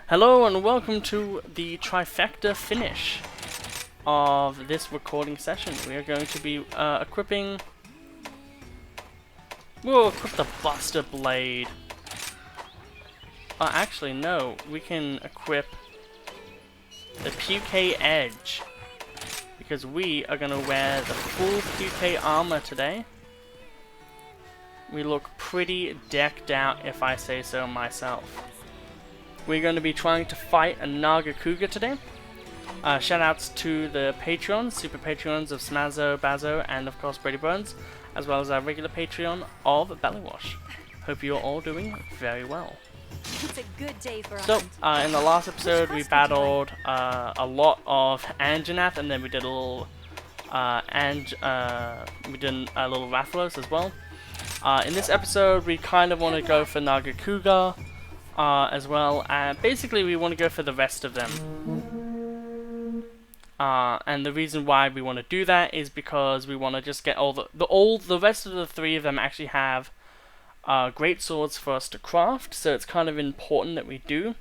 Hello and welcome to the trifecta finish of this recording session. We are going to be equipping... We'll equip the Buster Blade. Actually no, we can equip the PK Edge. Because we are going to wear the full PK armor today. We look pretty decked out if I say so myself. We're going to be trying to fight a Naga Cougar today. Shoutouts to the Patreons, super Patreons of Smazzo, Bazzo, and of course Brady Burns, as well as our regular Patreon of Bellywash. Hope you're all doing very well. It's a good day for So, in the last episode we battled a lot of Anjanath, and then we did a little Rathalos as well. In this episode we kind of want to go for Naga Cougar as well, and basically we want to go for the rest of them. And the reason why we want to do that is because we want to just get all the rest of the three of them actually have great swords for us to craft, so it's kind of important that we do.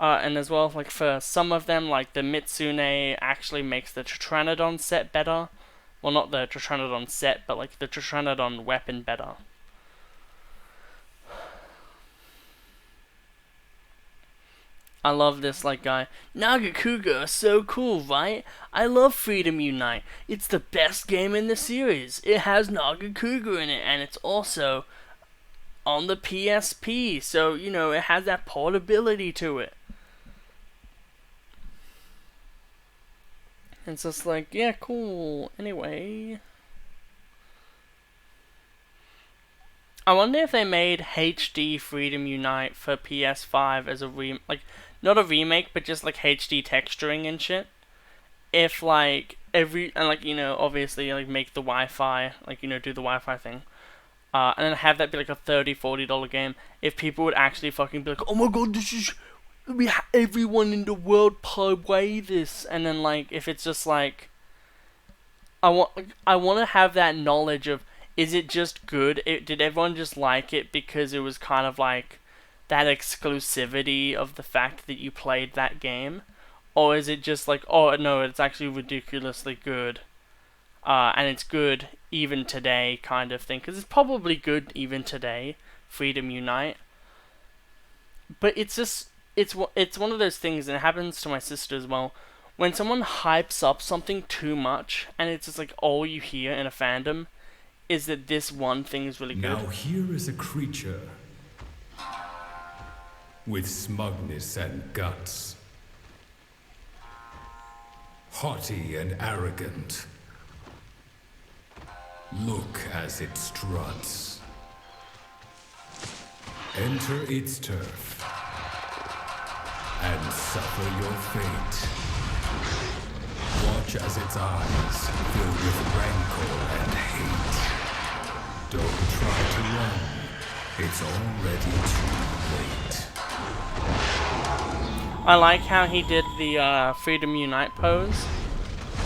And as well, like for some of them, like the Mitsune actually makes the Tetranodon set better. Well, not the Tetranodon set, but like the Tetranodon weapon better. I love this like guy. Naga Cougar is so cool, right? I love Freedom Unite. It's the best game in the series. It has Naga Cougar in it, and it's also on the PSP, so you know it has that portability to it. It's just like, yeah, cool. Anyway, I wonder if they made HD Freedom Unite for PS5 as a not a remake, but just like HD texturing and shit. If like obviously like make the Wi-Fi, like do the Wi-Fi thing, and then have that be like a $30-40 game. If people would actually fucking be like, oh my god, everyone in the world play this, and then like if it's just like, I want to have that knowledge of, is it just good? Did everyone just like it because it was kind of like that exclusivity of the fact that you played that game? Or is it just like, oh no, it's actually ridiculously good, and it's good even today kind of thing? Because it's probably good even today, Freedom Unite. But it's just, it's one of those things, and it happens to my sister as well. When someone hypes up something too much, and it's just like all you hear in a fandom is that this one thing is really good. Now here is a creature with smugness and guts, haughty and arrogant. Look as it struts. Enter its turf and suffer your fate. Watch as its eyes fill with rancor and hate. Don't try to run. It's already too late. I like how he did the Freedom Unite pose.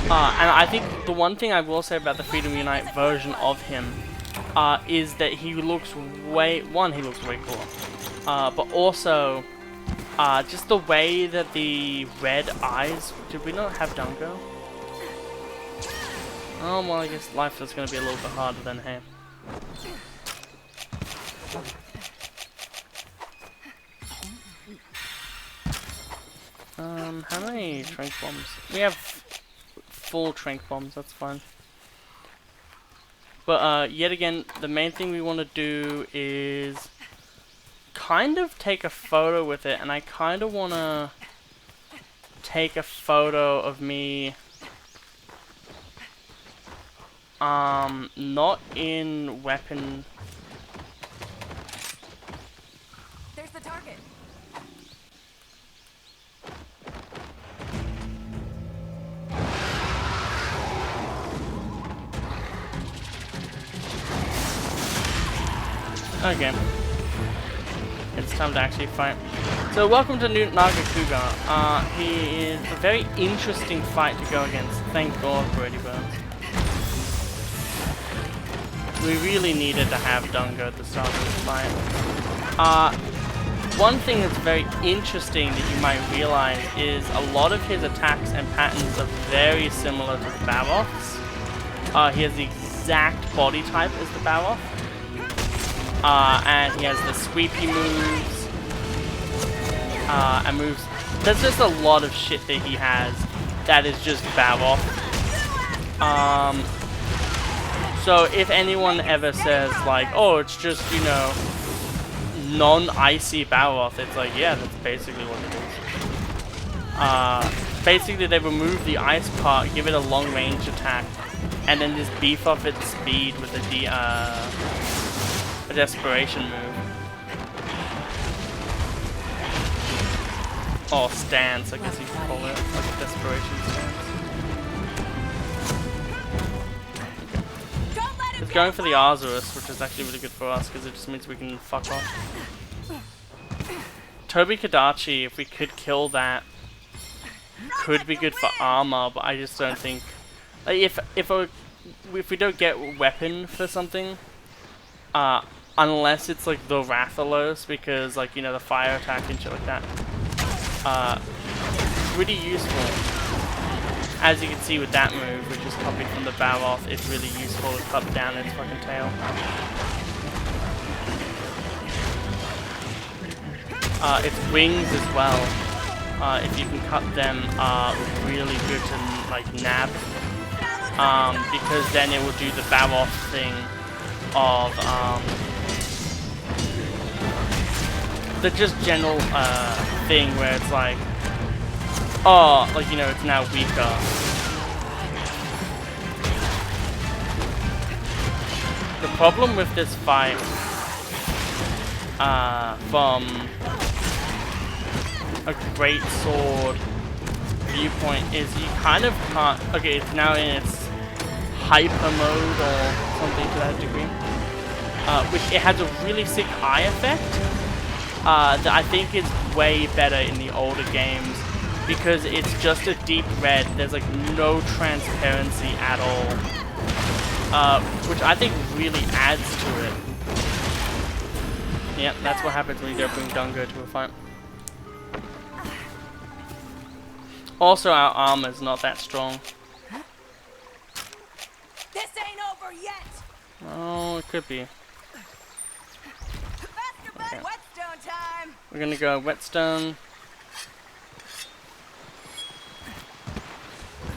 And I think the one thing I will say about the Freedom Unite version of him is that he looks way cooler. But also, just the way that the red eyes... Did we not have Dungo? Oh, well, I guess life is going to be a little bit harder than him. How many trank bombs? We have full trank bombs, that's fine. But, yet again, the main thing we want to do is kind of take a photo with it, and I kind of want to take a photo of me, not in weapon. There's the target. Okay. It's time to actually fight. So welcome to Naga Cougar. He is a very interesting fight to go against. Thank God, Brady Burns. We really needed to have Dungo at the start of this fight. one thing that's very interesting that you might realize is a lot of his attacks and patterns are very similar to the Baroth's. He has the exact body type as the Baroth. And he has the sweepy moves. And moves. There's just a lot of shit that he has that is just Baroth. So if anyone ever says like, oh, it's just, you know, non-icy Baroth, it's like, yeah, that's basically what it is. Basically they remove the ice part, give it a long range attack, and then just beef up its speed with a desperation move. Or stance, I guess you could call it, like a desperation stance. It's going for the Arzuros, which is actually really good for us because it just means we can fuck off. Toby Kadachi, if we could kill that, could be good for armor, but I just don't think. Like if we don't get weapon for something, unless it's like the Rathalos, because like, you know, the fire attack and shit like that, pretty useful. As you can see with that move, which is copied from the Baroth, it's really useful to cut down its fucking tail. Its wings as well, if you can cut them, are really good to like nab, because then it will do the Baroth thing of the just general thing where it's like, oh, like, you know, it's now weaker. The problem with this fight, from a Greatsword viewpoint, is you kind of can't. Okay, it's now in its hyper mode or something to that degree, which it has a really sick eye effect that I think is way better in the older games. Because it's just a deep red, there's like no transparency at all, which I think really adds to it. Yep, that's what happens when you don't bring Dungo to a fight. Also, our armor's not that strong. This ain't over yet. Oh, it could be. Okay. Whetstone time. We're gonna go Whetstone.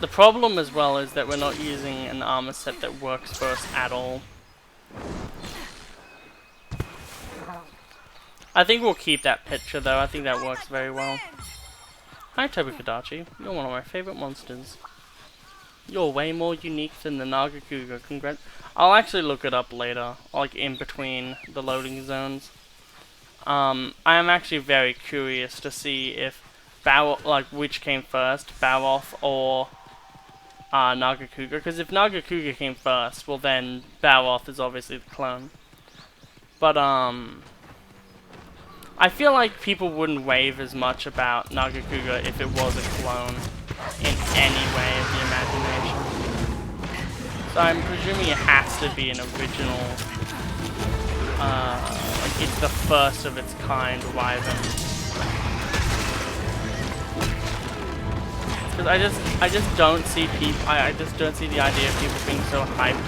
The problem as well is that we're not using an armor set that works for us at all. I think we'll keep that picture though, I think that works very well. Hi Toby Kadachi, you're one of my favorite monsters. You're way more unique than the Nagakuga, congrats. I'll actually look it up later, like in between the loading zones. I am actually very curious to see if like which came first, Baroth or Nagakuga, because if Nagakuga came first, well then Baroth is obviously the clone. But I feel like people wouldn't rave as much about Nagakuga if it was a clone in any way of the imagination. So I'm presuming it has to be an original, like it's the first of its kind Wyvern. Because I just don't see people. I just don't see the idea of people being so hyped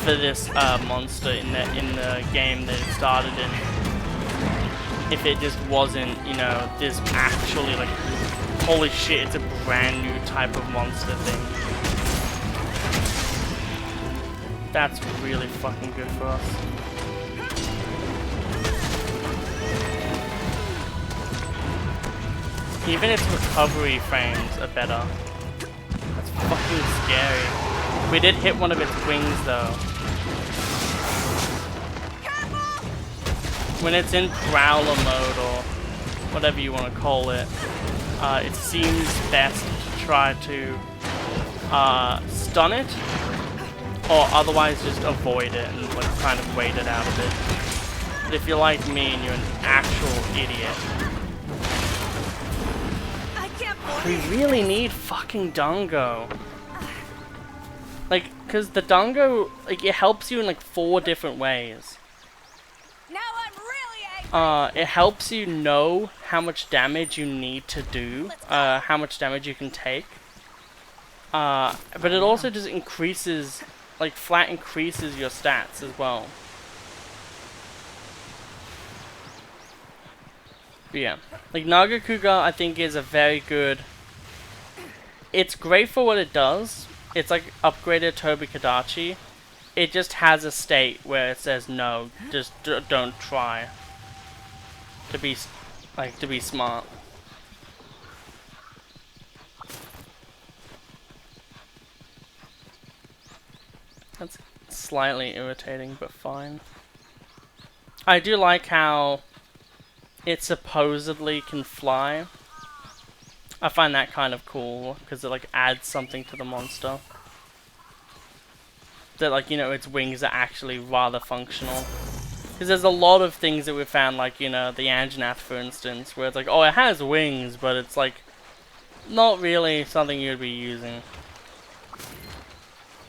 for this monster in the game that it started in. If it just wasn't, you know, this actually like, holy shit, it's a brand new type of monster thing. That's really fucking good for us. Even its recovery frames are better. That's fucking scary. We did hit one of its wings though. When it's in Prowler mode, or whatever you want to call it, it seems best to try to stun it, or otherwise just avoid it and like kind of wait it out a bit. But if you're like me and you're an actual idiot, we really need fucking Dungo. Like, cause the Dungo, like, it helps you in like 4 different ways. Now I'm really it helps you know how much damage you need to do, how much damage you can take. But it also just increases, like flat increases your stats as well. But yeah, like Nagakuga I think is a very good, it's great for what it does. It's like upgraded Tobi Kadachi. It just has a state where it says no, just don't try to be to be smart. That's slightly irritating, but fine. I do like how it supposedly can fly. I find that kind of cool because it like adds something to the monster. That like, you know, its wings are actually rather functional. Because there's a lot of things that we've found, like, you know, the Anjanath for instance, where it's like, oh, it has wings, but it's like not really something you'd be using.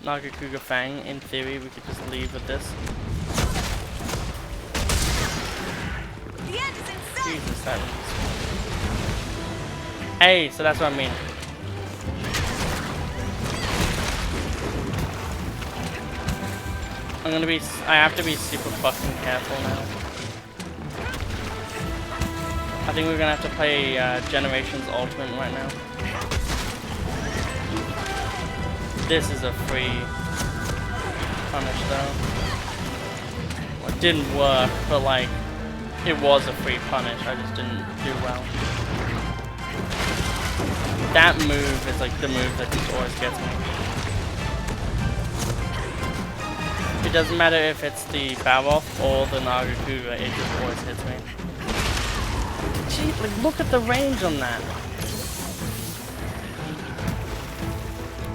Nagakuga Fang, in theory, we could just leave with this. Jesus, that was... Hey, so that's what I mean. I have to be super fucking careful now. I think we're gonna have to play Generations Ultimate right now. This is a free punish though. Well, it didn't work, but like, it was a free punish, I just didn't do well. That move is like the move that just always gets me. It doesn't matter if it's the Baroth or the Nagakuga, it just always hits me. Gee, like look at the range on that.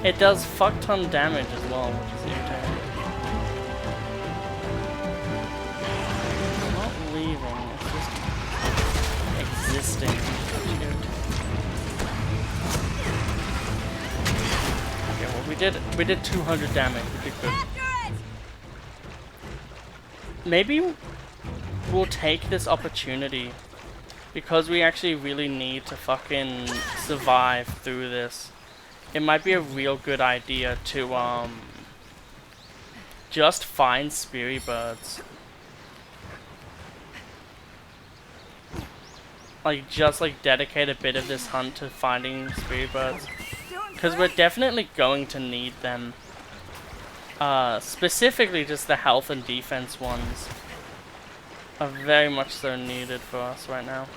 It does fuck ton damage as well, which is irritating. It's not leaving, it's just existing. Okay, well we did 200 damage, we did good. Maybe we'll take this opportunity because we actually really need to fucking survive through this. It might be a real good idea to just find Speary Birds. Like just like dedicate a bit of this hunt to finding Speary Birds. Because we're definitely going to need them. Specifically just the health and defense ones are very much so needed for us right now.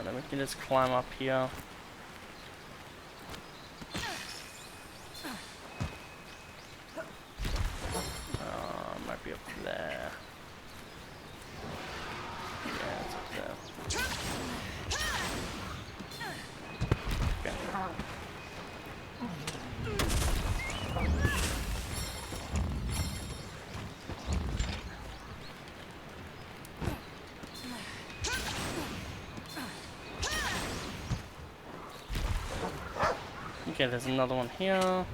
Then we can just climb up here. Might be up there. Yeah, it's up there. Okay. Okay, there's another one here.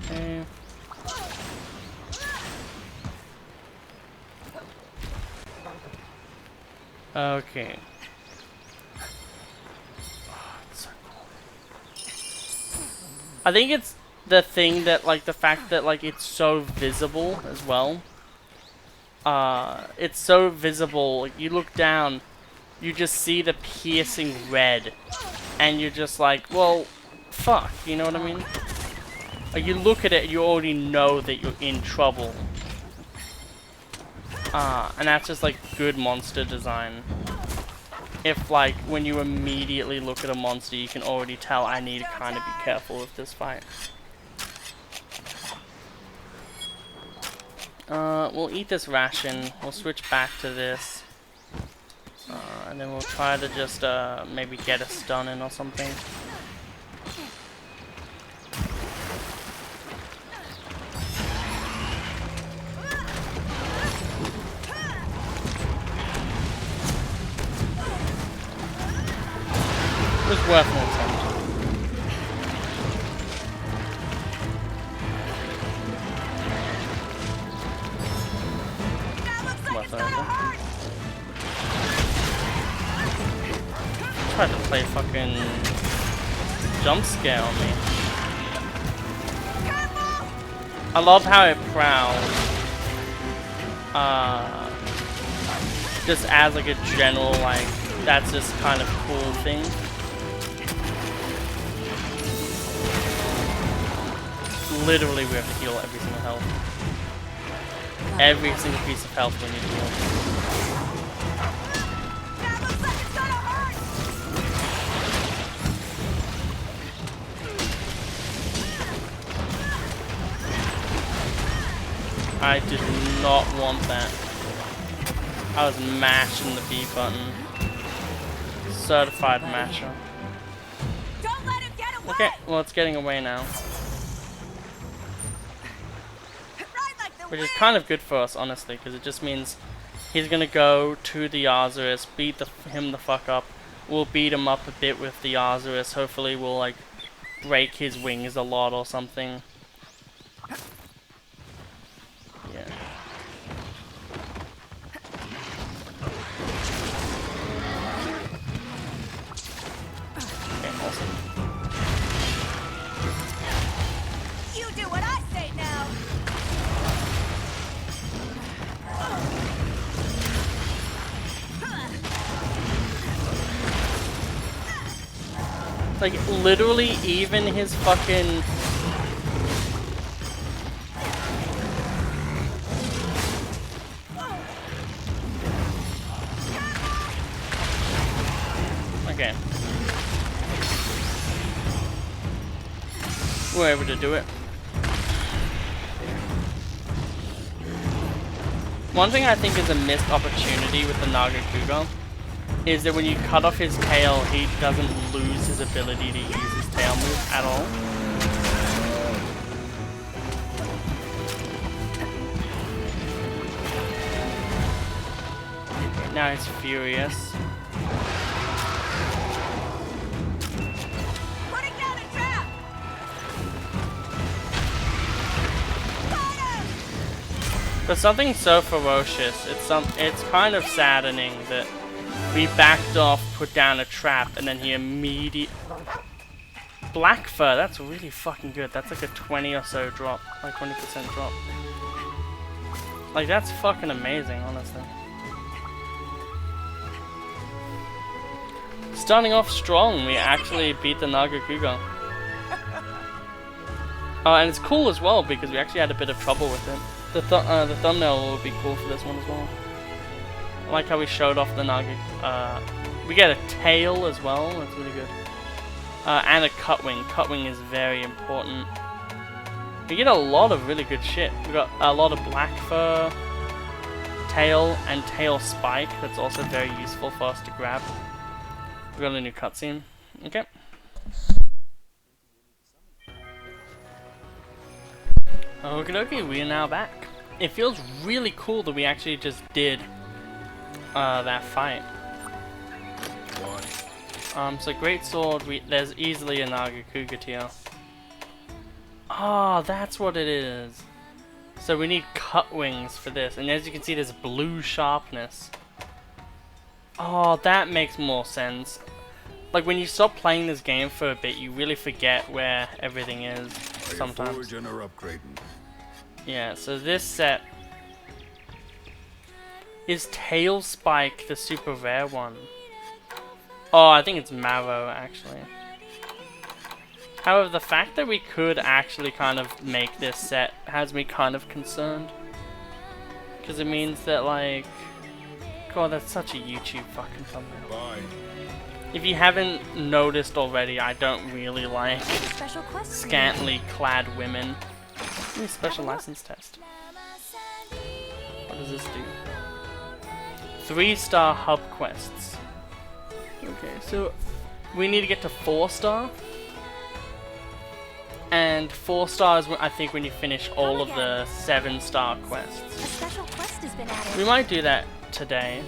Okay. Okay. Oh, it's so cool. I think it's the thing that, like, the fact that, like, it's so visible as well. It's so visible. Like, you look down, you just see the piercing red, and you're just like, well, fuck, you know what I mean? Like, you look at it, you already know that you're in trouble. And that's just, like, good monster design. If, like, when you immediately look at a monster, you can already tell I need to kind of be careful with this fight. We'll eat this ration, we'll switch back to this. And then we'll try to just, maybe get a stun in or something. It was worth an attempt. over. Tried to play fucking jump scare on me. I love how it prowls. Just as like a general, like, that's just kind of cool thing. Literally, we have to heal every single health. Every single piece of health we need to heal. That looks like it's gonna hurt. I did not want that. I was mashing the B button. Certified masher. Don't let him get away. Okay, well it's getting away now. Ride like the Which is wind. kind of good for us, honestly, because it just means he's gonna go to the Azarus, beat him the fuck up. We'll beat him up a bit with the Azarus. Hopefully we'll like break his wings a lot or something. Yeah. Okay, awesome. You do what I say now. Like, literally, even his fucking... Okay. We're able to do it. One thing I think is a missed opportunity with the Nagakuga is that when you cut off his tail, he doesn't lose his ability to use his tail move at all. Now he's furious. Putting down a trap. Got him. But something so ferocious, it's kind of saddening that we backed off, put down a trap, and then he immediately... Black Fur, that's really fucking good. That's like a 20 or so drop, like 20% drop. Like, that's fucking amazing, honestly. Starting off strong, we actually beat the Nagakuga. And it's cool as well, because we actually had a bit of trouble with it. The thumbnail will be cool for this one as well. I like how we showed off the Nagakuga. We get a tail as well, that's really good. And a cut wing. Cut wing is very important. We get a lot of really good shit. We got a lot of black fur, tail, and tail spike. That's also very useful for us to grab. We got a new cutscene. Okay. Okie dokie, we are now back. It feels really cool that we actually just did that fight. So Greatsword, there's easily a Nagakuga tier. Oh, that's what it is. So we need cut wings for this, and as you can see, there's blue sharpness. Oh, that makes more sense. Like, when you stop playing this game for a bit, you really forget where everything is sometimes. Yeah, so this set is Tail Spike, the super rare one. Oh, I think it's Marrow, actually. However, the fact that we could actually kind of make this set has me kind of concerned. Because it means that, like... God, that's such a YouTube fucking thumbnail. Bye. If you haven't noticed already, I don't really like Special quest. scantily clad women. Ooh, special license test. What does this do? 3-star hub quests. Okay, so we need to get to 4-star. And 4 stars, I think, when you finish all of the 7-star quests. A special quest has been added. We might do that today.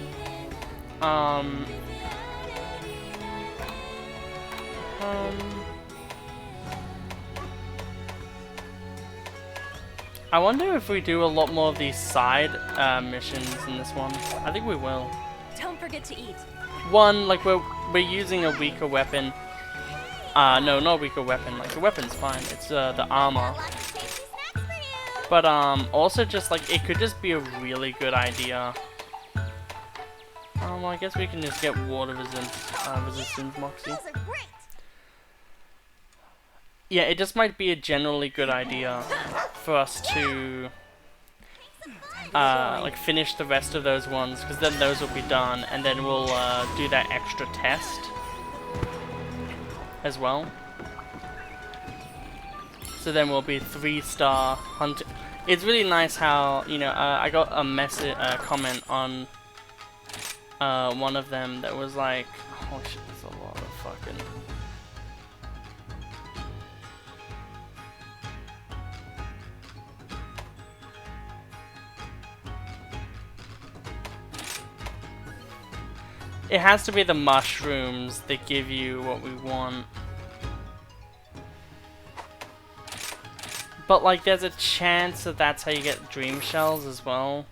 I I wonder if we do a lot more of these side missions in this one. I think we will. Don't forget to eat. One, like we're using a weaker weapon. No, not a weaker weapon. Like the weapon's fine. It's the armor. Lots of tasty snacks for you. But also just like it could just be a really good idea. Well, I guess we can just get water resistance, Moxie. Those are great. Yeah, it just might be a generally good idea for us to like finish the rest of those ones, because then those will be done, and then we'll do that extra test as well. So then we'll be 3-star hunt. It's really nice how, you know, I got a message, comment on one of them that was like, oh shit, that's a lot of fucking. It has to be the mushrooms that give you what we want. But like there's a chance that that's how you get dream shells as well.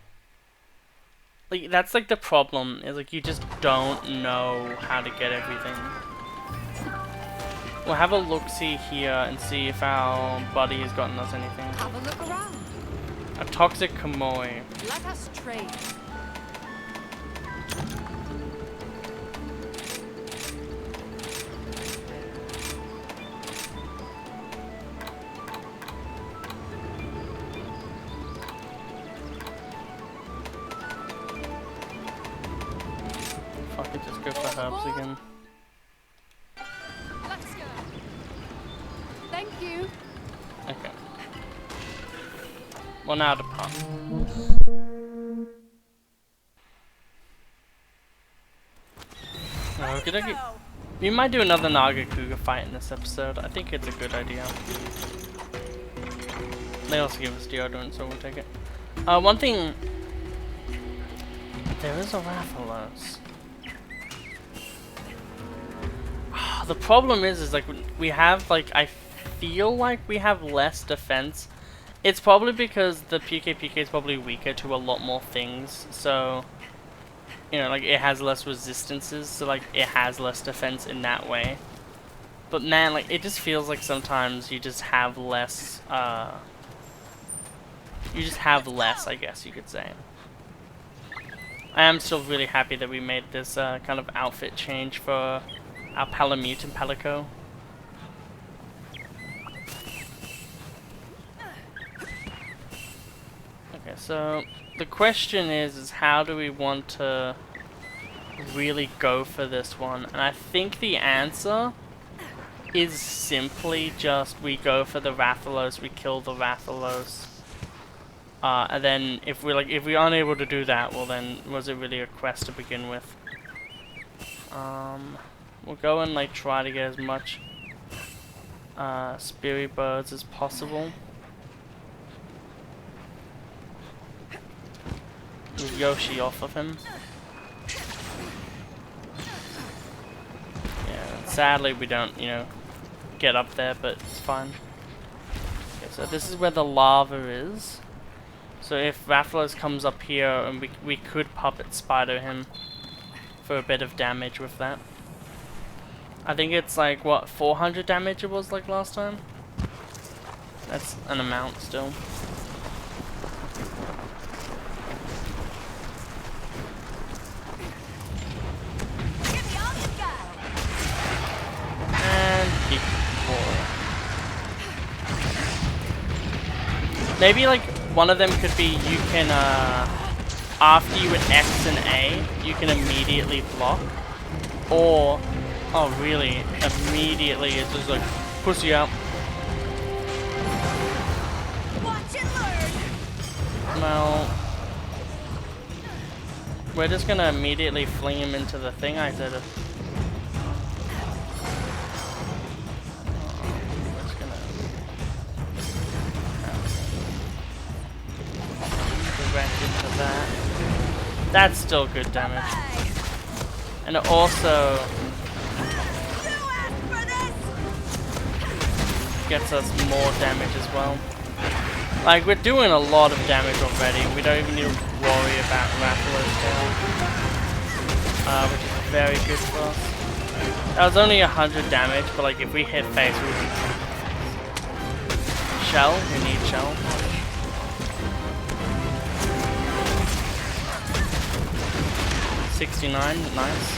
Like that's like the problem, is like you just don't know how to get everything. We'll have a look-see here and see if our buddy has gotten us anything. Have a look around. A toxic Kamoi. Let us trade. Fuck it, just go for herbs again. Let's go. Thank you. Okay. Well, now depart. Okay. We might do another Naga Cougar fight in this episode. I think it's a good idea. They also give us deodorant, so we'll take it. One thing. There is a Rathalos. The problem is like we have like, I feel like we have less defense. It's probably because the PKPK is probably weaker to a lot more things, so you know, like it has less resistances, so like it has less defense in that way. But man, like it just feels like sometimes you just have less, I guess you could say. I am still really happy that we made this kind of outfit change for our Palamute and Palico. Okay, so the question is how do we want to really go for this one? And I think the answer is simply just we go for the Rathalos, we kill the Rathalos. And then if we aren't able to do that, well then was it really a quest to begin with? We'll go and like try to get as much Spirit Birds as possible. Move Yoshi off of him. Yeah, sadly we don't, you know, get up there, but it's fine. Okay, so this is where the lava is. So if Rathalos comes up here, and we could puppet spider him for a bit of damage with that. I think it's like, what, 400 damage it was like last time? That's an amount still. Give me all you got. And keep four. Maybe like one of them could be you can after you hit X and A, you can immediately block. Or oh really, immediately it's just like pussy out. Watch and learn. Well, we're just gonna immediately fling him into the thing I said. Into that. That's still good damage. And it also gets us more damage as well. Like, we're doing a lot of damage already. We don't even need to worry about Rathalos down. Which is very good for us. That was only 100 damage, but like if we hit face, we would shell. We need shell. 69, nice.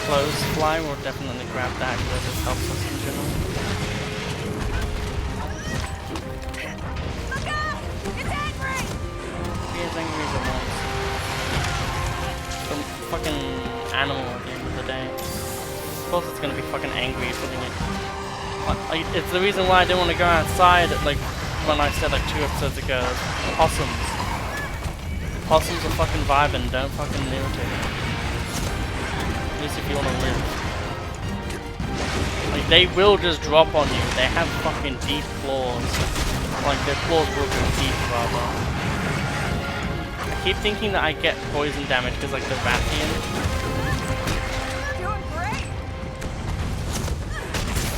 Close fly, we'll definitely grab that because it helps us in general. Look out! It's angry! Be as angry as it wants. Some fucking animal at the end of the day. Of course it's gonna be fucking angry putting it. Like, it's the reason why I didn't want to go outside, like, when I said like 2 episodes ago. Possums. Possums are fucking vibing, don't fucking irritate me. At least if you want to live. Like, they will just drop on you. They have fucking deep claws. Like, their claws will go deep, rather. I keep thinking that I get poison damage because, like, the Rathian. Doing great!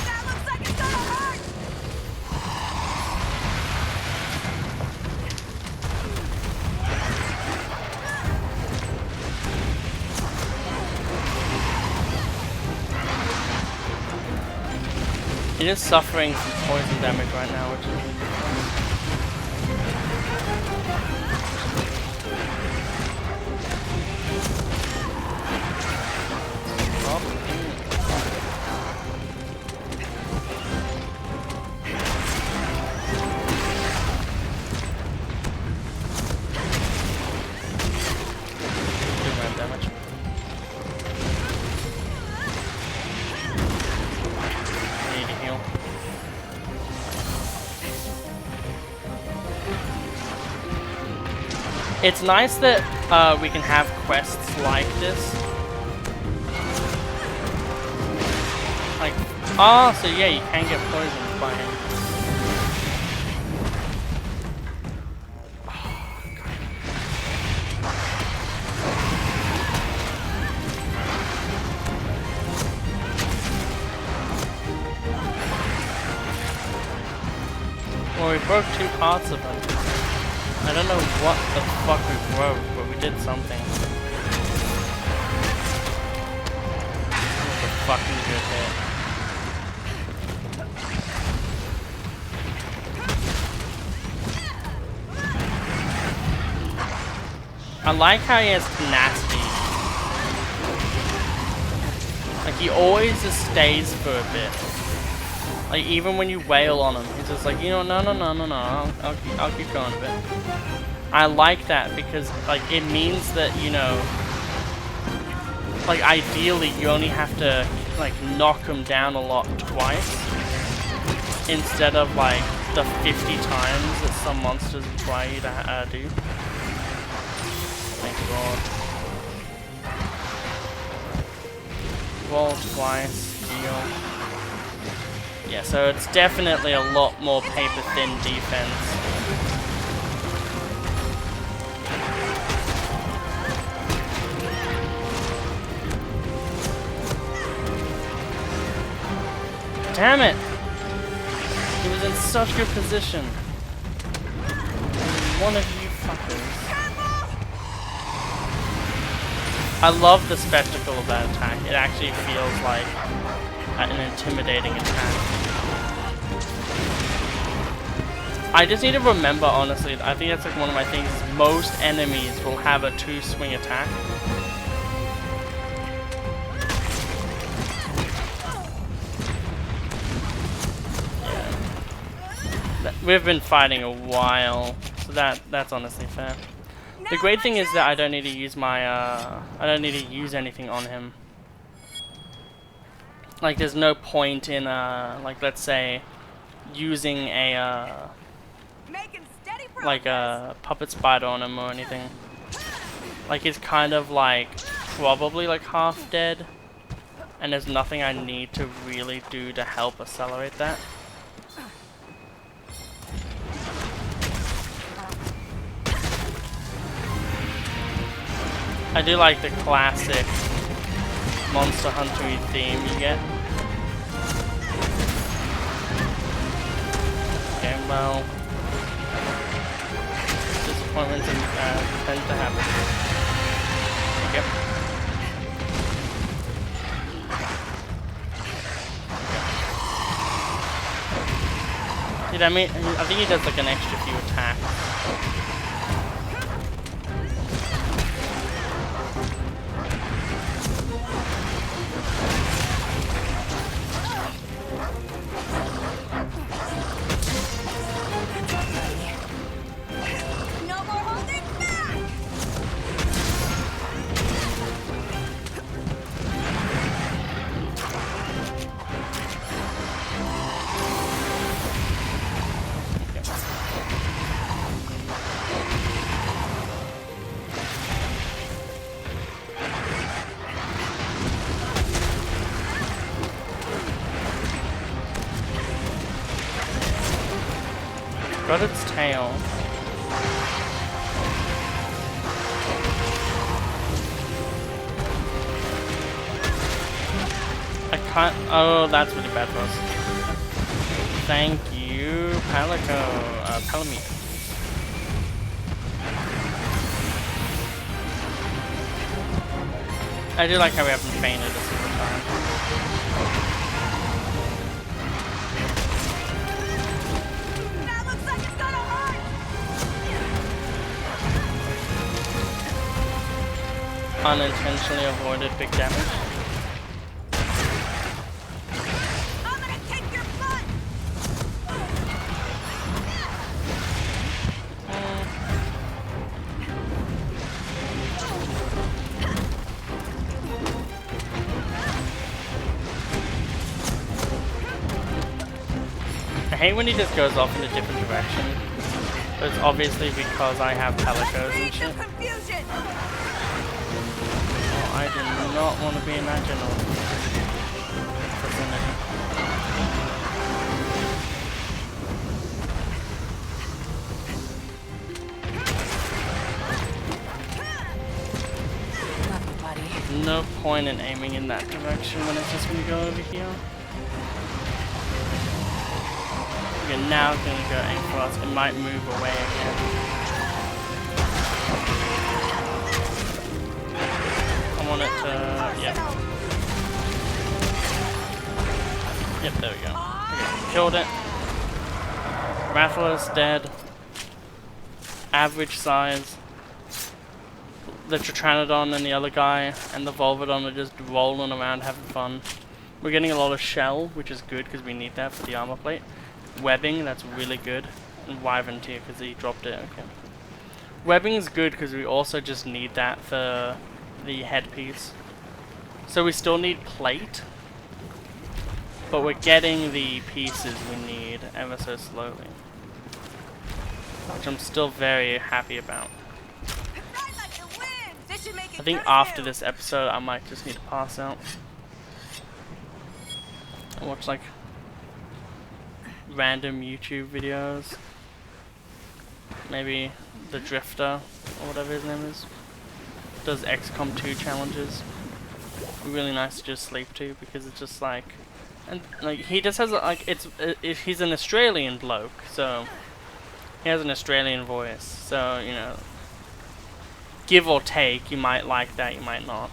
That looks like it's gonna hurt! It is suffering some poison damage right now, which is really good. It's nice that we can have quests like this. Like, oh, so yeah, you can get poisoned by him. Well, we broke 2 parts of them. I don't know what the fuck we broke, but we did something. That was a fucking good hit. I like how he has tenacity. Like, he always just stays for a bit. Like, even when you wail on him, he's just like, you know, no, I'll keep going a bit. I like that because, like, it means that, you know, like, ideally you only have to, like, knock him down a lot twice instead of, like, the 50 times that some monsters require you to do. Thank God. Roll twice, deal. Yeah, so it's definitely a lot more paper-thin defense. Damn it! He was in such good position. One of you fuckers. I love the spectacle of that attack. It actually feels like an intimidating attack. I just need to remember, honestly, I think that's like one of my things, is most enemies will have a 2-swing attack. Yeah. We've been fighting a while, so that's honestly fair. The great thing is that I don't need to use my, I don't need to use anything on him. Like, there's no point in, like, let's say, using a, like a puppet spider on him or anything. Like, he's kind of, like, probably, like, half dead. And there's nothing I need to really do to help accelerate that. I do like the classic Monster Hunter-y theme you get. Well, disappointments tend to happen. Yep. Dude, I mean, I think he does like an extra few attacks. No more holding back! Got its tail. I can't. Oh, that's really bad for us. Thank you, Palamute. I do like how we haven't fainted a single time. That looks like it's gonna hurt! Unintentionally avoided big damage. I'm gonna kick your butt! I hate when he just goes off in a different direction. But it's obviously because I have Pelicos and Create shit. some confusion! Oh, I do not want to be in that general vicinity. No point in aiming in that direction when it's just going to go over here. You're now going to go aim for us. It might move away again. I want it to... Yep. Yep, there we go. Okay, killed it. Rathalos dead. Average size. The Tritranodon and the other guy and the Volvodon are just rolling around having fun. We're getting a lot of shell, which is good because we need that for the armor plate. Webbing, that's really good. And Wyvern tier because he dropped it, okay. Webbing is good because we also just need that for the headpiece. So we still need plate, but we're getting the pieces we need ever so slowly. Which I'm still very happy about. Ride like the wind! This should make it I think curse after you. this episode I might just need to pass out. And watch like random YouTube videos. Maybe the Drifter, or whatever his name is, does XCOM 2 challenges. Really nice to just sleep to because it's just like, and like he just has like he's an Australian bloke, so he has an Australian voice. So you know, give or take, you might like that, you might not.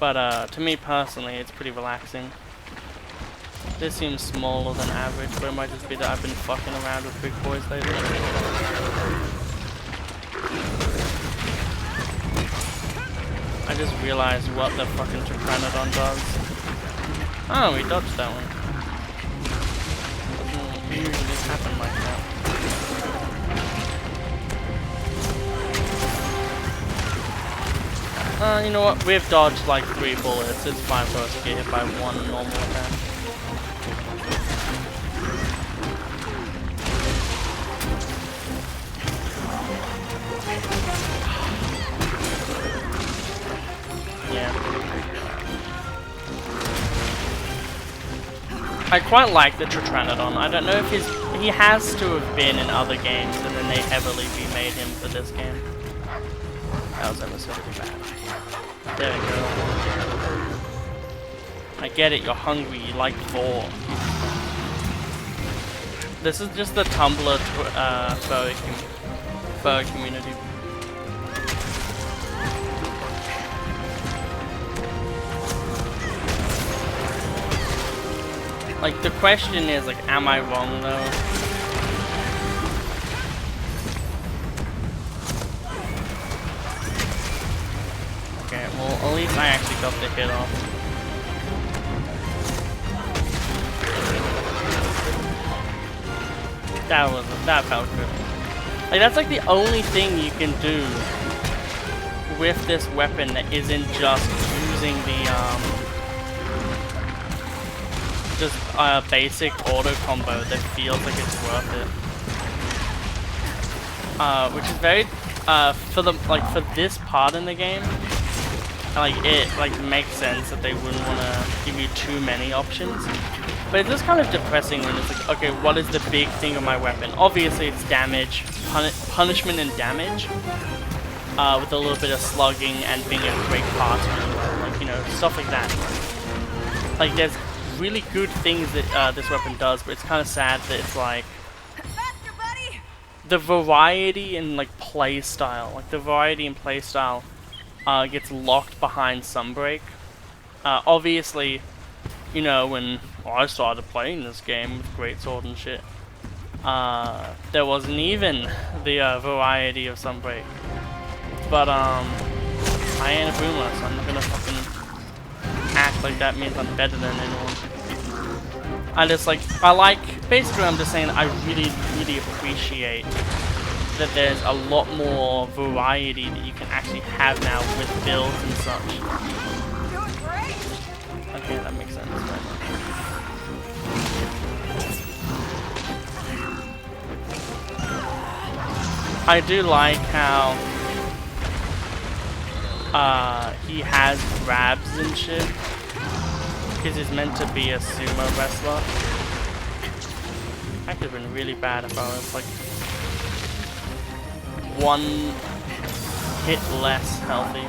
But to me personally, it's pretty relaxing. This seems smaller than average, but it might just be that I've been fucking around with big boys lately. I just realized what the fucking Tritranodon does. Oh, we dodged that one. Doesn't usually happen like that. You know what? We've dodged like 3 bullets. It's fine for us to get hit by 1 normal attack. Yeah. I quite like the Tritranodon. I don't know if he has to have been in other games and then they heavily remade him for this game. That was ever so bad. There we go. I get it, you're hungry, you like vor. This is just the Tumblr furry community. Like, the question is, like, am I wrong though? Okay, well, at least I actually got the hit off. That felt good. Like, that's like the only thing you can do with this weapon that isn't just using the just a basic auto combo that feels like it's worth it. Which is very for this part in the game, like it makes sense that they wouldn't want to give you too many options. But it's just kind of depressing when it's like, okay, what is the big thing of my weapon? Obviously it's damage, punishment and damage, with a little bit of slugging and being a great parts really well, like, you know, stuff like that. Like, there's really good things that this weapon does, but it's kind of sad that it's like, Faster, buddy! the variety in like play style, gets locked behind Sunbreak. Obviously, you know, when I started playing this game with Greatsword and shit, there wasn't even the variety of Sunbreak. But I ain't a boomer, so I'm not gonna fucking act like that means I'm better than anyone. Basically I'm just saying I really, really appreciate that there's a lot more variety that you can actually have now with builds and such. Doing great! Okay, that makes sense. Right? I do like how he has grabs and shit, because he's meant to be a sumo wrestler. That could have been really bad if I was like one hit less healthy.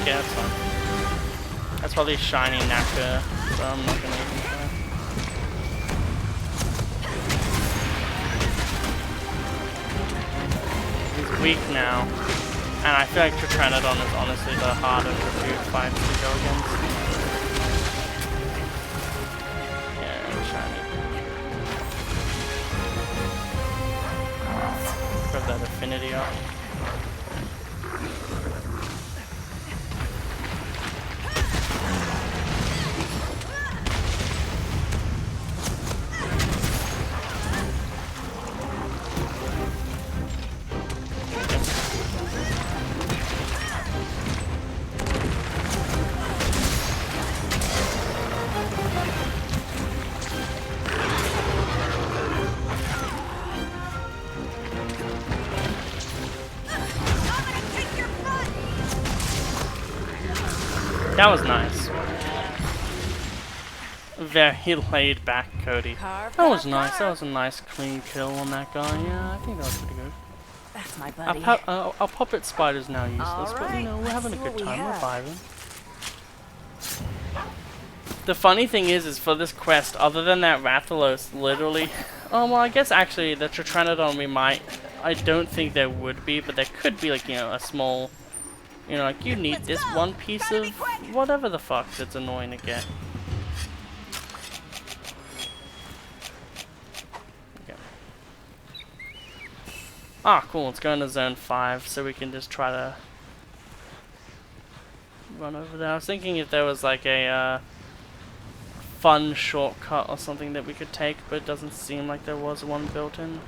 Okay, that's fine. That's probably shiny Naka, so I'm not gonna even try. He's weak now, and I feel like Tritranodon is honestly the harder of the two fights to go against. Yeah, shiny. Grab that affinity up. That was nice. Very laid back, Cody. That was nice. That was a nice clean kill on that guy. Yeah, I think that was pretty good. That's my buddy. Our puppet spider's now useless, but you know, we're having a Let's good see what we time have. reviving. The funny thing is for this quest, other than that Rathalos, literally... Oh, well, I guess actually the Tritranodon we might... I don't think there would be, but there could be, like, you know, a small... You know, like, you need Let's this go. one piece Gotta of be quick. whatever the fuck that's annoying to get. Okay. Ah, cool, let's go into Zone 5 so we can just try to run over there. I was thinking if there was like a fun shortcut or something that we could take, but it doesn't seem like there was one built in.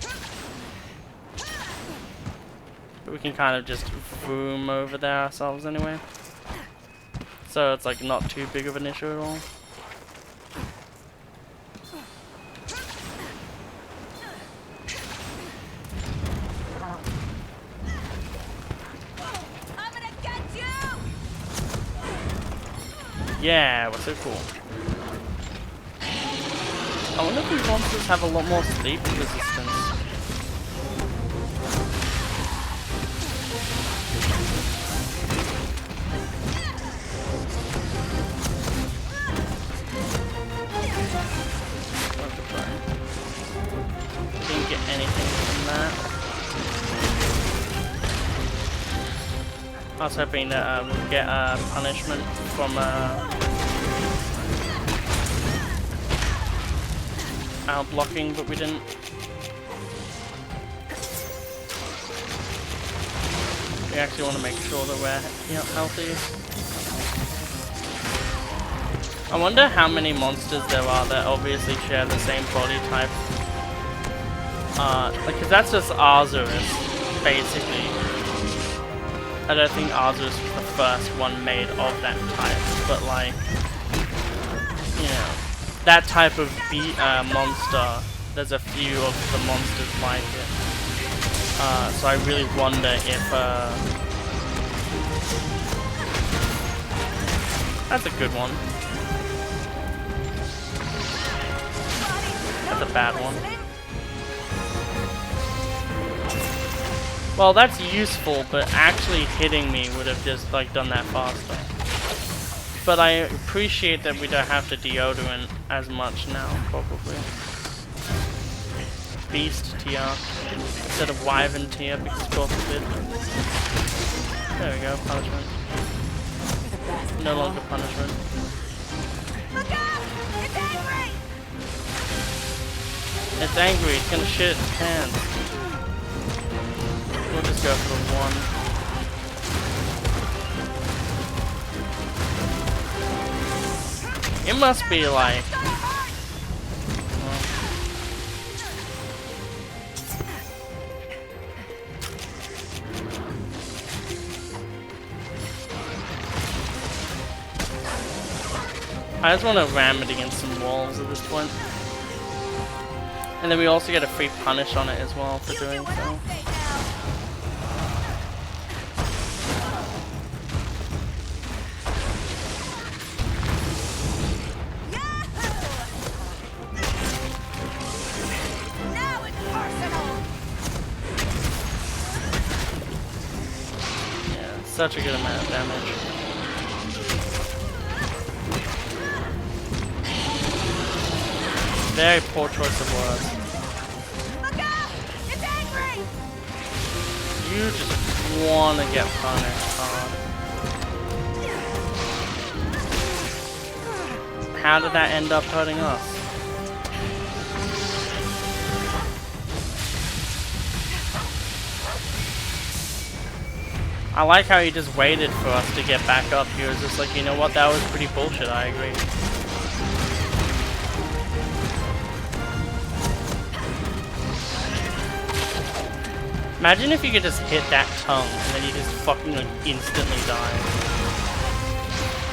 But we can kind of just boom over there ourselves anyway. So it's like not too big of an issue at all. I'm gonna get you! Yeah, we're so cool. I wonder if these monsters have a lot more sleep resistance. I was hoping that we'll get punishment from our blocking, but we didn't. We actually want to make sure that we're healthy. I wonder how many monsters there are that obviously share the same body type. Like, 'cause that's just Arzuris, basically. I don't think Arzuris was the first one made of that type, but like, you know, that type of monster, there's a few of the monsters like it. So I really wonder if, that's a good one. That's a bad one. Well, that's useful, but actually hitting me would have just like done that faster. But I appreciate that we don't have to deodorant as much now, probably. Beast tier instead of Wyvern tier because God forbid. There we go, punishment. No longer punishment. Look out! It's angry! It's angry, it's gonna shit its pants. We'll just go for the one. It must be like... I just want to ram it against some walls at this point. And then we also get a free punish on it as well for doing so. Yeah, such a good amount of damage. Very poor choice of words. Look out! It's angry! You just wanna get punished hard. How did that end up hurting us? I like how he just waited for us to get back up. He was just like, you know what, that was pretty bullshit, I agree. Imagine if you could just hit that tongue and then you just fucking like instantly die.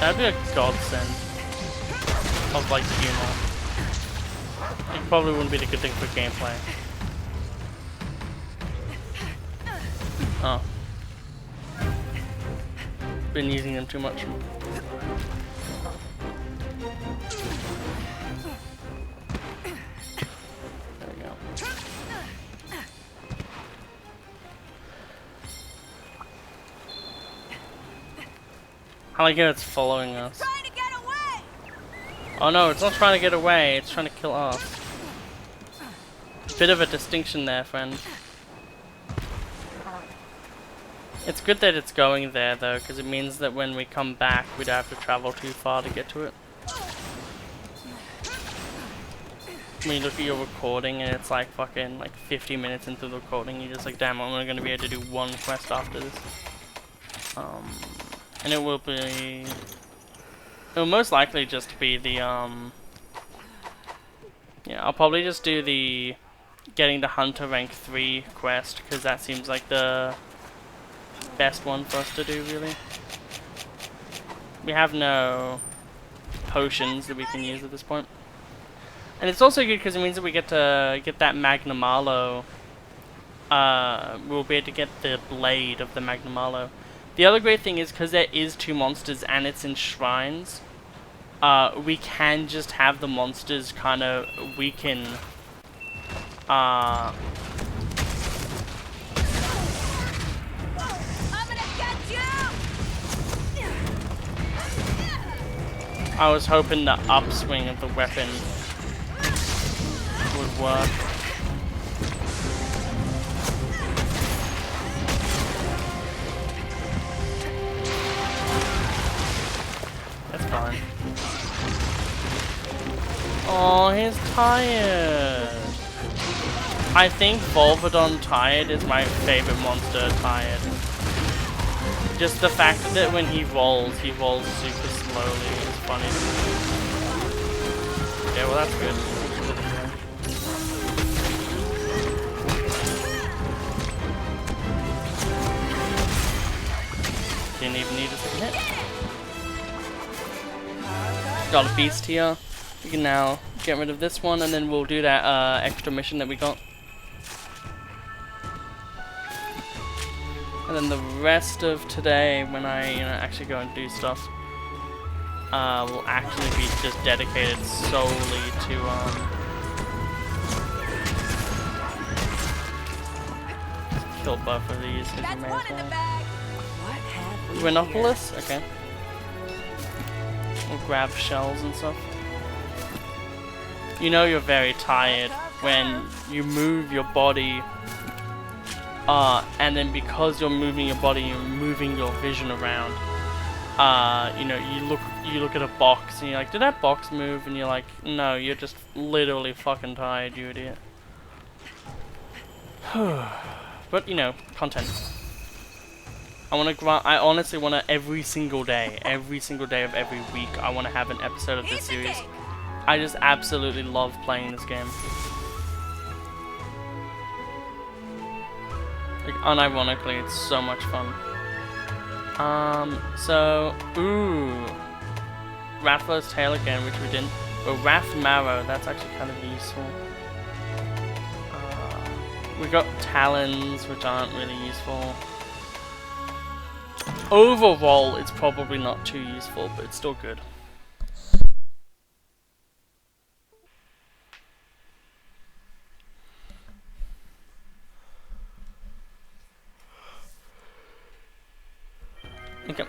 That'd be a godsend of like humor. It probably wouldn't be the good thing for gameplay. Oh. Been using them too much. There we go. I like how it's following us. Trying to get away! Oh no, it's not trying to get away, it's trying to kill us. Bit of a distinction there, friend. It's good that it's going there though, because it means that when we come back, we don't have to travel too far to get to it. When you look at your recording and it's like fucking like 50 minutes into the recording, you're just like, damn, I'm only going to be able to do one quest after this. And it will most likely just be the, yeah, I'll probably just do the getting the Hunter rank 3 quest, because that seems like the best one for us to do, really. We have no potions that we can use at this point. And it's also good because it means that we get to get that Magnamalo. We'll be able to get the blade of the Magnamalo. The other great thing is, because there is 2 monsters and it's in shrines, we can just have the monsters kind of weaken. I'm gonna get you! I was hoping the upswing of the weapon would work. Oh, he's tired. I think Volvodon tired is my favorite monster tired. Just the fact that when he rolls super slowly is funny. Okay, well that's good. Didn't even need a second hit. Got a beast here. We can now get rid of this one and then we'll do that extra mission that we got. And then the rest of today, when I actually go and do stuff, will actually be just dedicated solely to kill both of these. That's one in the bag. What have we Rhinopolis? Okay. We'll grab shells and stuff. You know you're very tired when you move your body, and then because you're moving your body, you're moving your vision around. You know, you look at a box and you're like, did that box move? And you're like, no, you're just literally fucking tired, you idiot. But you know, content. I honestly want to every single day of every week, I want to have an episode of this series. I just absolutely love playing this game. Like, unironically, it's so much fun. Ooh. Rathalos tail again, which we didn't. But Wrath Marrow, that's actually kind of useful. We got Talons, which aren't really useful. Overall, it's probably not too useful, but it's still good. Okay.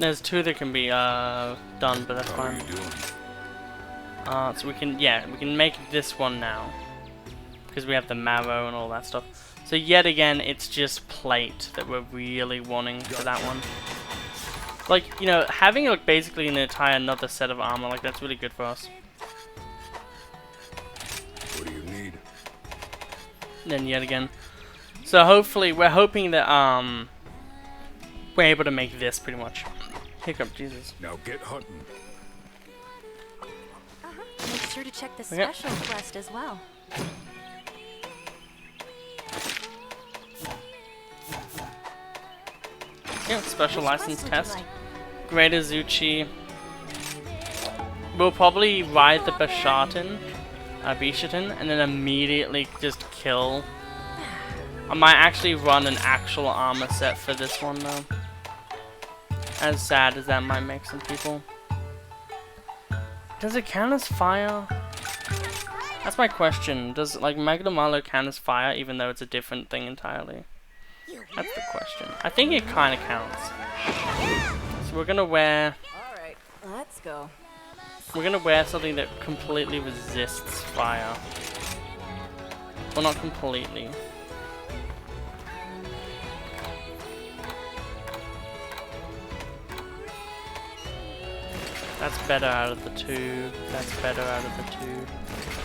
There's two that can be done, but that's fine. So we can make this one now because we have the marrow and all that stuff. So yet again, it's just plate that we're really wanting for that one. Like, you know, having like basically an entire another set of armor, like that's really good for us. What do you need? And then yet again. So hopefully, we're hoping that we're able to make this pretty much. Hiccup, Jesus. Now get hunting. Make sure to check the Okay. special quest as well. Yeah, special Which license quest would you test. like? Greater Zuchi. We'll probably ride the Bishaten, and then immediately just kill. I might actually run an actual armor set for this one though. As sad as that might make some people. Does it count as fire? That's my question. Does like Magnum Arlo count as fire even though it's a different thing entirely? That's the question. I think it kind of counts. So we're gonna wear. Alright, let's go. We're gonna wear something that completely resists fire. Well, not completely. That's better out of the two. That's better out of the two.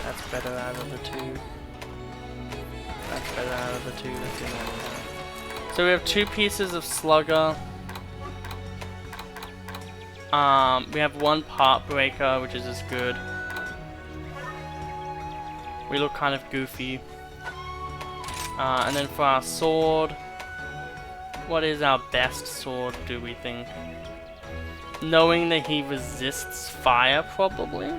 That's better out of the two. That's better out of the two. Let's do that. So we have 2 pieces of Slugger. We have 1 Part Breaker, which is as good. We look kind of goofy. And then for our sword, what is our best sword, do we think? Knowing that he resists fire, probably?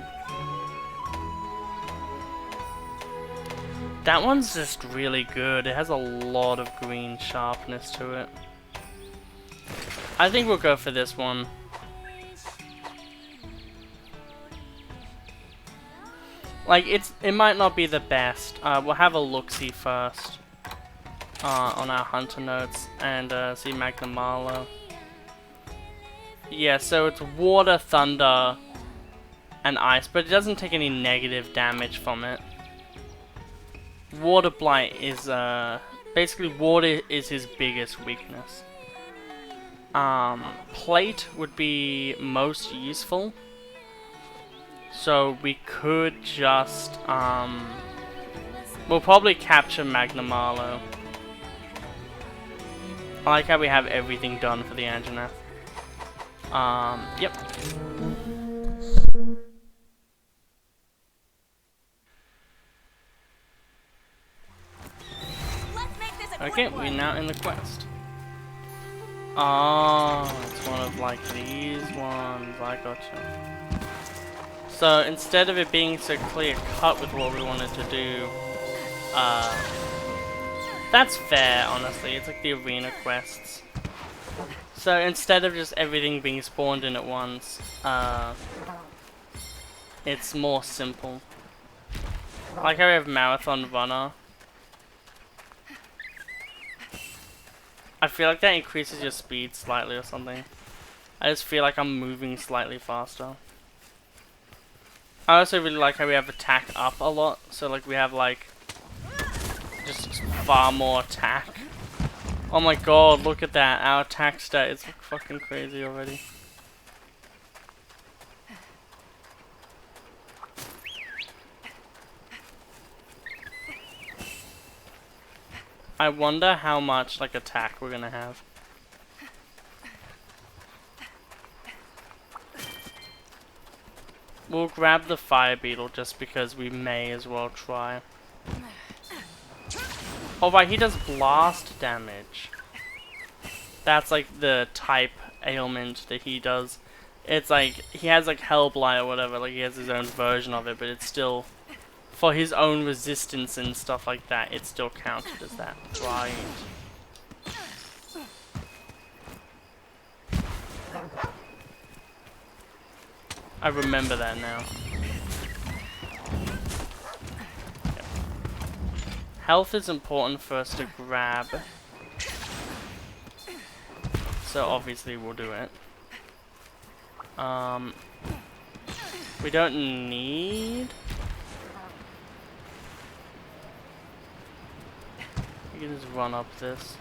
That one's just really good. It has a lot of green sharpness to it. I think we'll go for this one. Like, it might not be the best. We'll have a look-see first. On our hunter notes and see Magnum Marlow. Yeah, so it's water, thunder, and ice, but it doesn't take any negative damage from it. Water Blight is, basically water is his biggest weakness. Plate would be most useful. So we could just, we'll probably capture Magnamalo. I like how we have everything done for the Anjanath. Yep. Let's make this a Okay, quick we're one. now in the quest. Oh, it's one of like these ones. I gotcha. So instead of it being so clear cut with what we wanted to do, that's fair, honestly. It's like the arena quests. So instead of just everything being spawned in at once, it's more simple. Like how we have Marathon Runner. I feel like that increases your speed slightly or something. I just feel like I'm moving slightly faster. I also really like how we have attack up a lot. So like we have like just far more attack. Oh my god, look at that. Our attack stat is fucking crazy already. I wonder how much like attack we're gonna have. We'll grab the fire beetle just because we may as well try. Oh right, he does blast damage. That's like the type ailment that he does. It's like he has like Hellblight or whatever, like he has his own version of it, but it's still for his own resistance and stuff like that, it's still counted as that. Right. I remember that now. Yep. Health is important for us to grab. So obviously we'll do it. We don't need... We can just run up this.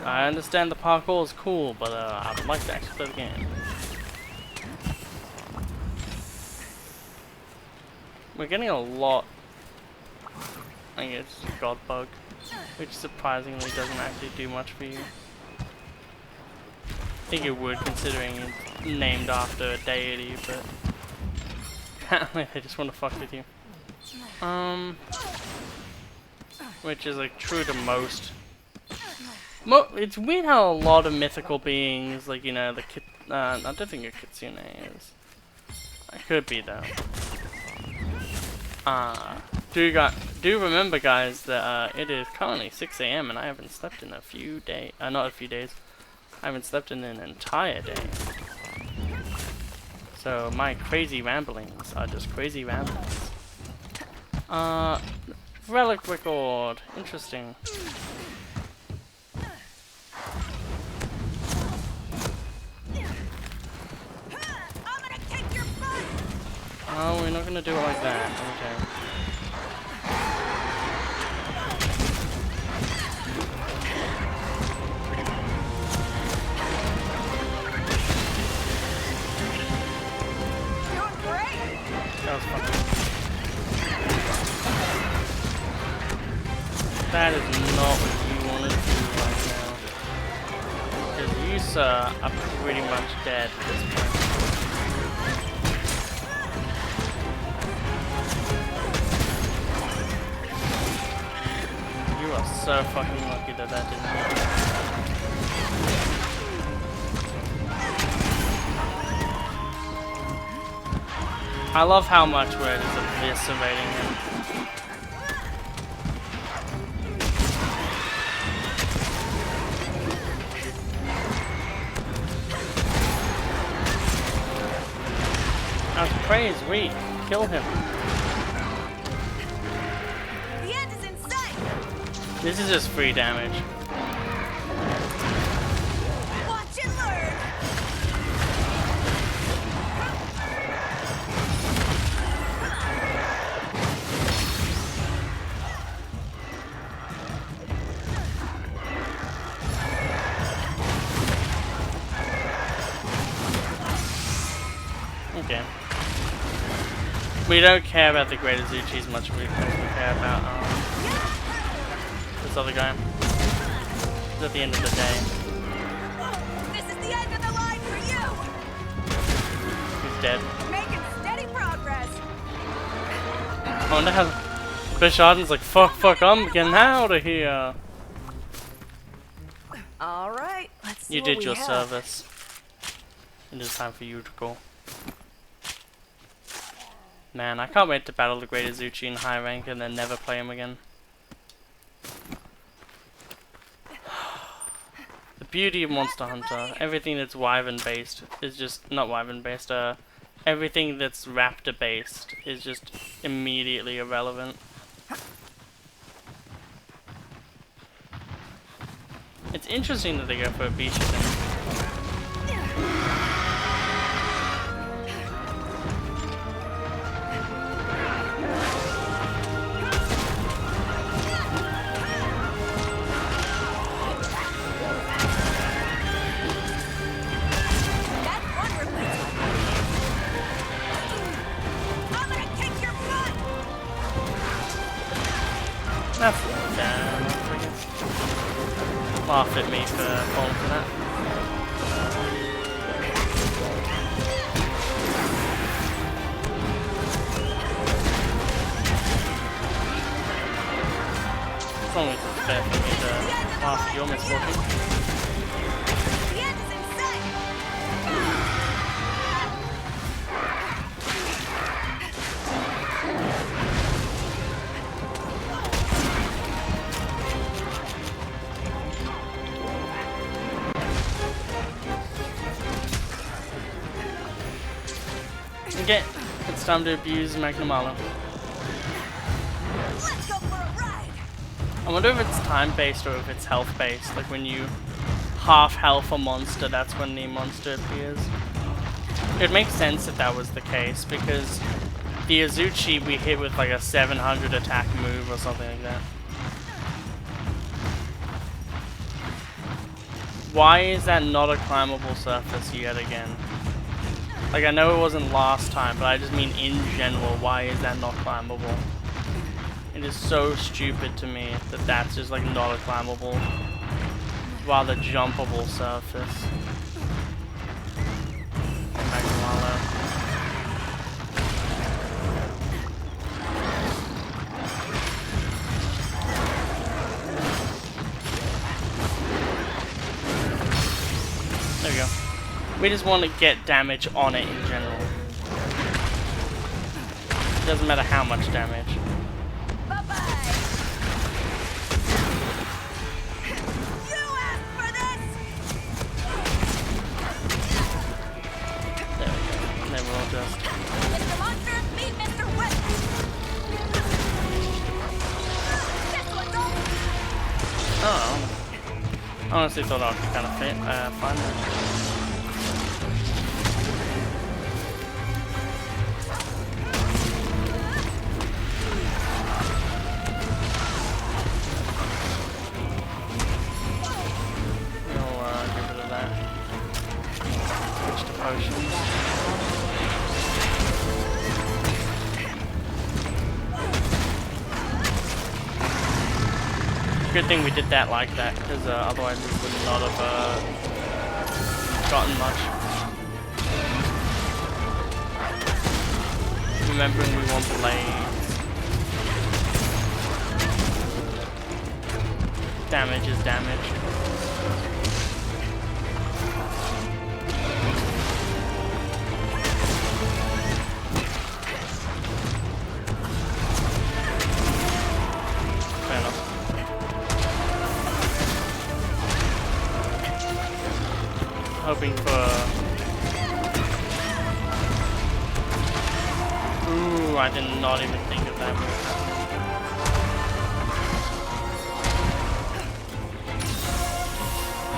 I understand the parkour is cool, but I would like to actually play the game. We're getting a lot. I guess it's a god bug, which surprisingly doesn't actually do much for you. I think it would, considering it's named after a deity, but apparently they just want to fuck with you. Which is like true to most. It's weird how a lot of mythical beings, like, you know, I don't think a kitsune is. I could be though. Do remember, guys, that it is currently 6 AM and I haven't slept in a few days. Not a few days. I haven't slept in an entire day. So my crazy ramblings are just crazy ramblings. Relic record. Interesting. Oh, we're not gonna do it like that. Okay. Doing great. That was fucking. That is not what you want to do right now. Because you, sir, are pretty much dead at this point. You are so fucking lucky that that didn't happen. I love how much we're just eviscerating him. Our prey is weak. Kill him. The end is in sight. This is just free damage. We don't care about the Great Azuchi as much as we care about this other guy. It's at the end of the day. This is the end of the line for He's dead. you! Making steady progress! I wonder how Bishard's like, fuck, I'm getting out of here. Alright, let's see You what did we your have. service. It is time for you to go. Man, I can't wait to battle the Great Azuchi in high rank and then never play him again. The beauty of Monster Hunter, everything that's Wyvern based is just, not Wyvern based, everything that's Raptor based is just immediately irrelevant. It's interesting that they go for a Bisha thing. That's one replacement. I'm gonna kick your butt! That's damn, laugh at me for falling for that. As long as it's fair for me to laugh at your misfortune. The end is in sight! Okay, it's time to abuse Magnamalo. Let's go for a ride! I wonder if it's time based or if it's health based. Like when you half health a monster, that's when the monster appears. It makes sense if that was the case because the Azuchi we hit with like a 700 attack move or something like that. Why is that not a climbable surface yet again? Like I know it wasn't last time, but I just mean in general, why is that not climbable? It is so stupid to me that that's just like not a climbable, rather jumpable surface. Magnamalo. There we go. We just want to get damage on it in general. It doesn't matter how much damage. Bye-bye! You asked for this! There we go. And then we'll just... Mr. Monster, meet Mr. West! This one's all... Oh. I honestly thought I would kind of fit, fine. We'll get rid of that. Switch to potions. Good thing we did that like that, because otherwise we would not have gotten much. Remembering we want blades. Damage is damage. Fair enough. Hoping for... Ooh, I did not even think of that move.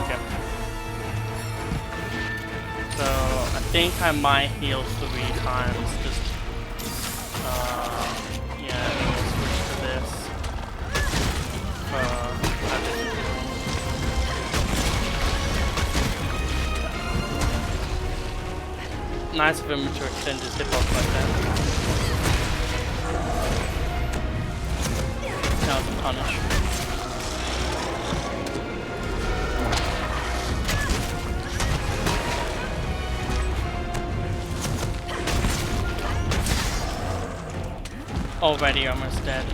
Okay. So, I think I might heal 3 times, just... yeah, and then we'll switch to this. Nice of him to extend his hitbox like that. punish. Already almost dead.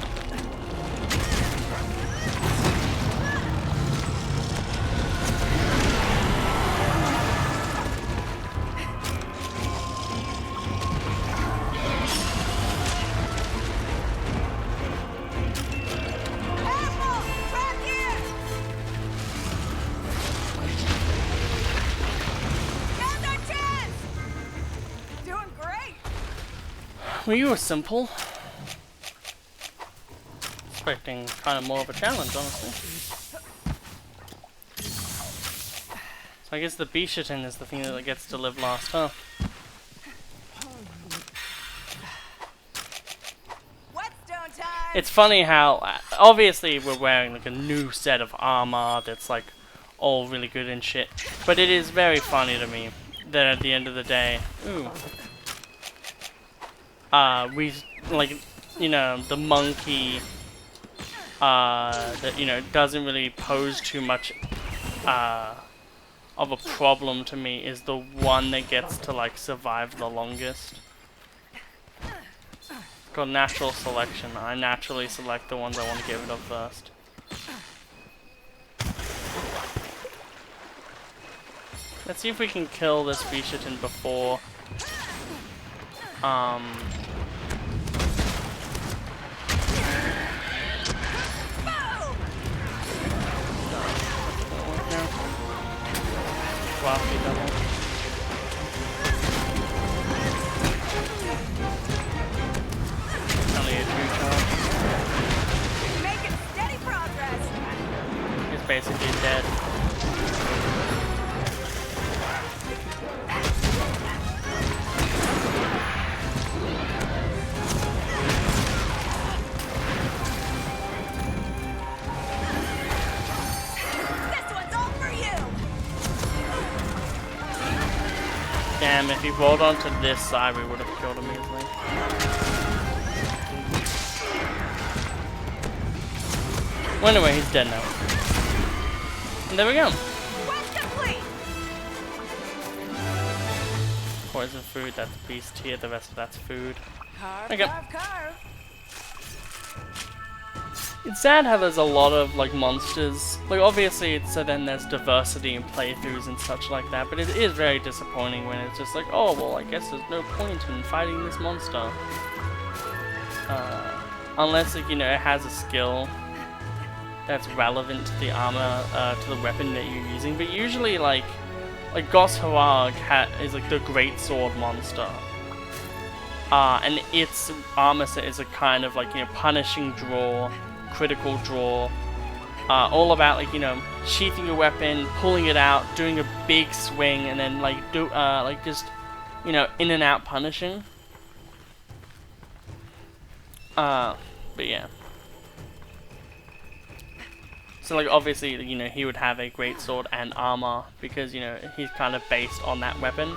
Well, you were simple. Expecting kind of more of a challenge, honestly. So I guess the Bishatin is the thing that gets to live last, huh? Whetstone time. It's funny how, obviously we're wearing like a new set of armor that's like all really good and shit. But it is very funny to me that at the end of the day, we, like, you know, the monkey, that, you know, doesn't really pose too much, of a problem to me is the one that gets to, like, survive the longest. It's called natural selection. I naturally select the ones I want to get rid of first. Let's see if we can kill this Bishatin before, Floppy double. Only a 2-charge. Making steady progress. He's basically dead. Damn, if he rolled onto this side, we would have killed him easily. Well, anyway, he's dead now. And there we go. Quest complete. Poison food, that's beast tier, the rest of that's food. Carve, Okay. carve, carve. It's sad how there's a lot of, like, monsters. Like, obviously, so then there's diversity in playthroughs and such like that, but it is very disappointing when it's just like, oh, well, I guess there's no point in fighting this monster. Unless, like, you know, it has a skill that's relevant to the armor, to the weapon that you're using. But usually, like Gos Harag is, like, the Greatsword monster. And its armor set is a kind of, like, you know, punishing draw, critical draw, all about, like, you know, sheathing your weapon, pulling it out, doing a big swing, and then like just, you know, in and out punishing. But yeah. So, like, obviously, you know, he would have a great sword and armor because, you know, he's kind of based on that weapon.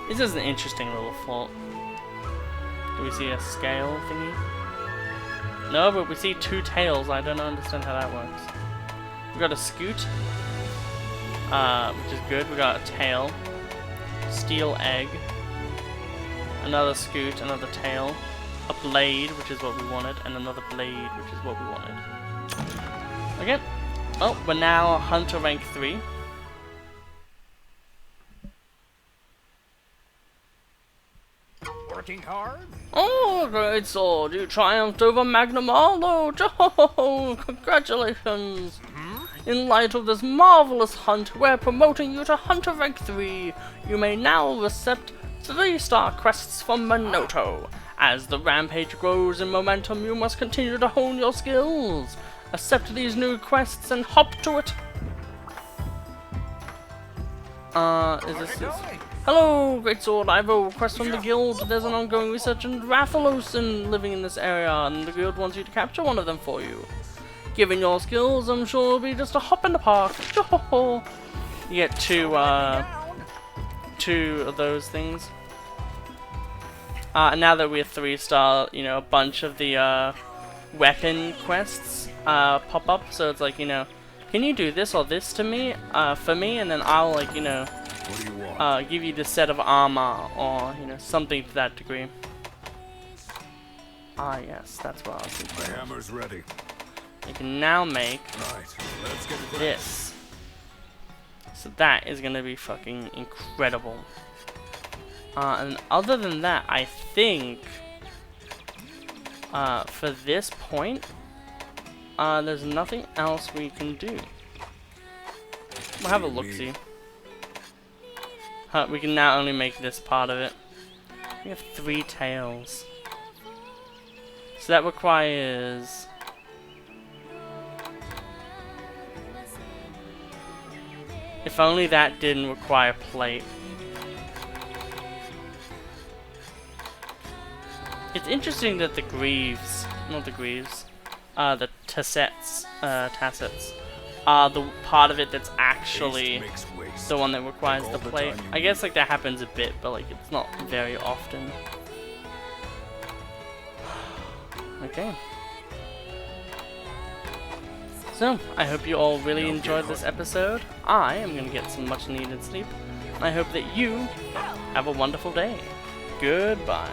This is an interesting little fort. Do we see a scale thingy? No, but we see 2 tails. I don't understand how that works. We got a scoot, which is good. We got a tail, steel egg, another scoot, another tail, a blade, which is what we wanted, and another blade, which is what we wanted. Okay. Oh, we're now Hunter rank 3. Working hard? Oh, Greatsword, you triumphed over Magnum Arlo! Oh, congratulations! In light of this marvelous hunt, we're promoting you to Hunter rank 3. You may now accept 3-star quests from Minoto. As the rampage grows in momentum, you must continue to hone your skills. Accept these new quests and hop to it. Is this... Hello, Greatsword. I have a request from the guild. There's an ongoing research in Rathalos living in this area, and the guild wants you to capture one of them for you. Given your skills, I'm sure it'll be just a hop in the park. You get 2 of those things. And now that we're 3-star, you know, a bunch of the weapon quests pop up. So it's like, you know, can you do this or this to me, for me, and then I'll, like, you know, What do you want? give you this set of armor or, you know, something to that degree. Ah, yes, that's what I was My thinking. hammer's ready. You can now make Right, let's get cracking. this. So that is gonna be fucking incredible. And other than that, I think for this point, there's nothing else we can do. We'll have a look-see. We can now only make this part of it. We have 3 tails. So that requires... If only that didn't require plate. It's interesting that the Greaves, not the Greaves, the Tassets, are the part of it that's actually Haste makes waste. the one that requires All the the plate. time you I guess like that happens a bit, but like it's not very often. Okay. So, I hope you all really Now enjoyed get this hunting. episode. I am going to get some much needed sleep. And I hope that you have a wonderful day. Goodbye.